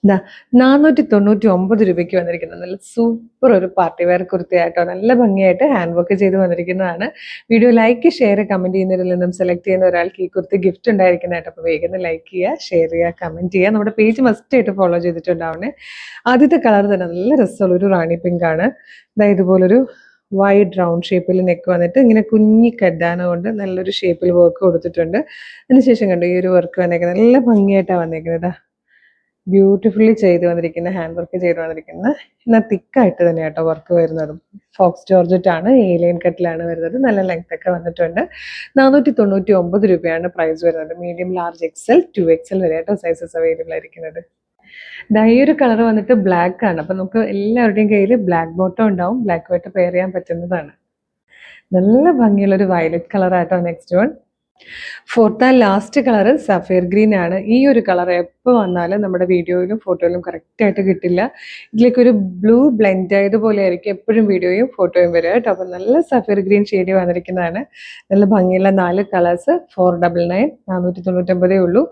ദാ 499 രൂപയ്ക്ക് വന്നിരിക്കുന്നത് നല്ല സൂപ്പർ ഒരു പാർട്ടി വെയർ കുർത്തിയായിട്ടോ നല്ല ഭംഗിയായിട്ട് ഹാൻഡ് വർക്ക് ചെയ്ത് വന്നിരിക്കുന്നതാണ്. വീഡിയോ ലൈക്ക്, ഷെയർ, കമന്റ് ചെയ്യുന്നതിൽ നിന്നും സെലക്ട് ചെയ്യുന്ന ഒരാൾക്ക് ഈ കുർത്തി ഗിഫ്റ്റ് ഉണ്ടായിരിക്കുന്നതായിട്ട്. അപ്പോൾ വേഗം ലൈക്ക് ചെയ്യുക, ഷെയർ ചെയ്യുക, കമന്റ് ചെയ്യുക. നമ്മുടെ പേജ് മസ്റ്റ് ആയിട്ട് ഫോളോ ചെയ്തിട്ടുണ്ടാവണേ. ആദ്യത്തെ കളർ തന്നെ നല്ല രസമുള്ള ഒരു റാണി പിങ്ക് ആണ്. ഇതുപോലൊരു വൈഡ് റൗണ്ട് ഷേപ്പിൽ നെക്ക് വന്നിട്ട് ഇങ്ങനെ കുഞ്ഞി കെഡാന കൊണ്ട് നല്ലൊരു ഷേപ്പിൽ വർക്ക് കൊടുത്തിട്ടുണ്ട്. അതിനുശേഷം കണ്ടു ഈ ഒരു വർക്ക് വന്നേക്കുന്നത് നല്ല ഭംഗിയായിട്ടാണ് വന്നേക്കുന്നത്. ബ്യൂട്ടിഫുള്ളി ചെയ്ത് വന്നിരിക്കുന്ന ഹാൻഡ് വർക്ക് ചെയ്ത് വന്നിരിക്കുന്ന എന്നാൽ തിക്കായിട്ട് തന്നെ കേട്ടോ വർക്ക് വരുന്നതും. ഫോക്സ് ജോർജറ്റ് ആണ്, ഏലിയൻ കട്ടിലാണ് വരുന്നത്. നല്ല ലെങ്ത് ഒക്കെ വന്നിട്ടുണ്ട്. 499 രൂപയാണ് പ്രൈസ് വരുന്നത്. മീഡിയം, ലാർജ്, എക്സൽ, 2XL വരെ കേട്ടോ സൈസസ് അവൈലബിൾ ആയിരിക്കുന്നത്. ഈ ഒരു കളർ വന്നിട്ട് ബ്ലാക്ക് ആണ്. അപ്പൊ നമുക്ക് എല്ലാവരുടെയും കയ്യിൽ ബ്ലാക്ക് ബോട്ടം ഉണ്ടാവും. ബ്ലാക്ക് ആയിട്ട് പെയർ ചെയ്യാൻ പറ്റുന്നതാണ്. നല്ല ഭംഗിയുള്ള ഒരു വയലറ്റ് കളർ ആയിട്ടോ next one. Fourth and last colour sapphire green ആണ്. ഈ ഒരു കളർ എപ്പോൾ വന്നാലും നമ്മുടെ വീഡിയോയിലും ഫോട്ടോയിലും കറക്റ്റ് ആയിട്ട് കിട്ടില്ല. ഇതിലേക്ക് ഒരു ബ്ലൂ ബ്ലെൻഡ് ആയതുപോലെ ആയിരിക്കും എപ്പോഴും വീഡിയോയും ഫോട്ടോയും വരിക കേട്ടോ. അപ്പം നല്ല സഫയർ ഗ്രീൻ ഷെയ്ഡ് വന്നിരിക്കുന്നതാണ്. നല്ല ഭംഗിയുള്ള 4 കളേഴ്സ്. 499, 499 ഉള്ളൂ.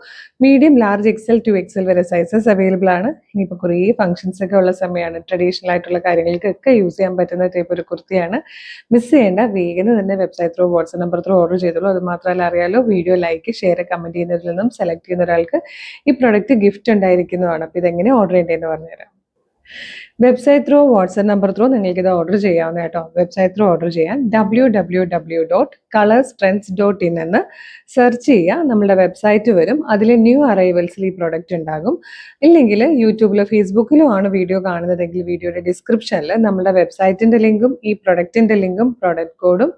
മീഡിയം, ലാർജ്, എക്സൽ, 2XL വരെ സൈസസ് അവൈലബിൾ ആണ്. ഇനിയിപ്പോൾ കുറേ ഫംഗ്ഷൻസ് ഒക്കെ ഉള്ള സമയമാണ്. ട്രഡീഷണൽ ആയിട്ടുള്ള കാര്യങ്ങൾക്കൊക്കെ യൂസ് ചെയ്യാൻ പറ്റുന്ന ടൈപ്പ് ഒരു കുർത്തിയാണ്. മിസ് ചെയ്യേണ്ട, വേഗം തന്നെ website through, WhatsApp number through order ചെയ്തോളൂ. അത് മാത്രമല്ല അറിയാലോ, വീഡിയോ ലൈക്ക്, ഷെയർ, കമന്റ് ചെയ്യുന്നതിൽ നിന്നും സെലക്ട് ചെയ്യുന്ന ഒരാൾക്ക് ഈ പ്രൊഡക്റ്റ് ഗിഫ്റ്റ് ഉണ്ടായിരിക്കുന്നതാണ്. അപ്പോൾ ഇതെങ്ങനെ ഓർഡർ ചെയ്യേണ്ടതെന്ന് പറഞ്ഞുതരാം. Website through, WhatsApp number through നിങ്ങൾക്ക് ഇത് ഓർഡർ ചെയ്യാവുന്ന കേട്ടോ. വെബ്സൈറ്റ് ത്രൂ ഓർഡർ ചെയ്യാൻ www.colorstrends.in എന്ന് സെർച്ച് ചെയ്യുക. നമ്മുടെ വെബ്സൈറ്റ് വരും. അതിൽ ന്യൂ അറൈവൽസിൽ ഈ പ്രൊഡക്റ്റ് ഉണ്ടാകും. ഇല്ലെങ്കിൽ യൂട്യൂബിലോ ഫേസ്ബുക്കിലോ ആണ് വീഡിയോ കാണുന്നതെങ്കിൽ വീഡിയോയുടെ ഡിസ്ക്രിപ്ഷനിൽ നമ്മുടെ വെബ്സൈറ്റിന്റെ ലിങ്കും ഈ പ്രൊഡക്റ്റിന്റെ ലിങ്കും പ്രൊഡക്റ്റ് കോഡും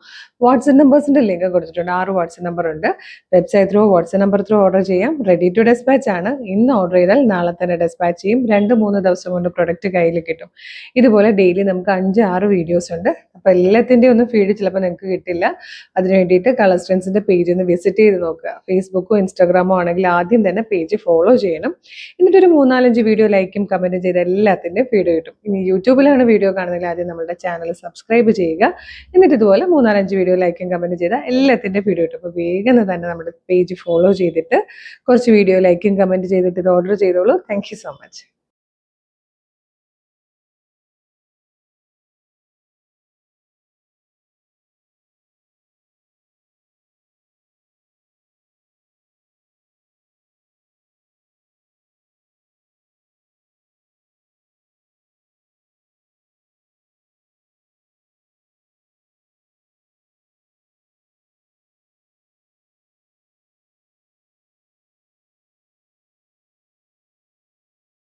വാട്സ്ആപ്പ് നമ്പേഴ്സിന്റെ ലിങ്ക് കൊടുത്തിട്ടുണ്ട്. 6 വാട്സ്ആപ്പ് നമ്പർ ഉണ്ട്. Website through, WhatsApp number through order ചെയ്യാം. റെഡി ടു ഡെസ്പാച്ച് ആണ്. ഇന്ന് ഓർഡർ ചെയ്താൽ നാളെ തന്നെ ഡെസ്പാച്ച് ചെയ്യും. 2-3 ദിവസം കൊണ്ട് പ്രൊഡക്റ്റ് കയ്യിൽ കിട്ടും. ഇതുപോലെ ഡെയിലി നമുക്ക് 5-6 വീഡിയോസ് ഉണ്ട്. അപ്പോൾ എല്ലാത്തിൻ്റെയും ഒന്നും ഫീഡ് ചിലപ്പോൾ നിങ്ങൾക്ക് കിട്ടില്ല. അതിന് വേണ്ടിയിട്ട് കളർ സ്ട്രെൻസിന്റെ പേജ് ഒന്ന് വിസിറ്റ് ചെയ്ത് നോക്കുക. ഫേസ്ബുക്കോ ഇൻസ്റ്റാഗ്രാമോ ആണെങ്കിൽ ആദ്യം തന്നെ പേജ് ഫോളോ ചെയ്യണം. എന്നിട്ടൊരു 3-4 വീഡിയോ ലൈക്കും കമന്റും ചെയ്ത് എല്ലാത്തിൻ്റെയും ഫീഡ് കിട്ടും. ഇനി യൂട്യൂബിലാണ് വീഡിയോ കാണുന്നതെങ്കിൽ ആദ്യം നമ്മുടെ ചാനൽ സബ്സ്ക്രൈബ് ചെയ്യുക. എന്നിട്ട് ഇതുപോലെ 3-5 വീഡിയോ ലൈക്കും കമന്റ് ചെയ്താൽ എല്ലാത്തിൻ്റെ വീഡിയോ കിട്ടും. അപ്പോൾ വേഗം തന്നെ നമ്മുടെ പേജ് ഫോളോ ചെയ്തിട്ട് കുറച്ച് വീഡിയോ ലൈക്കും കമന്റ് ചെയ്തിട്ട് ഇത് ഓർഡർ ചെയ്തോളൂ. Thank you so much.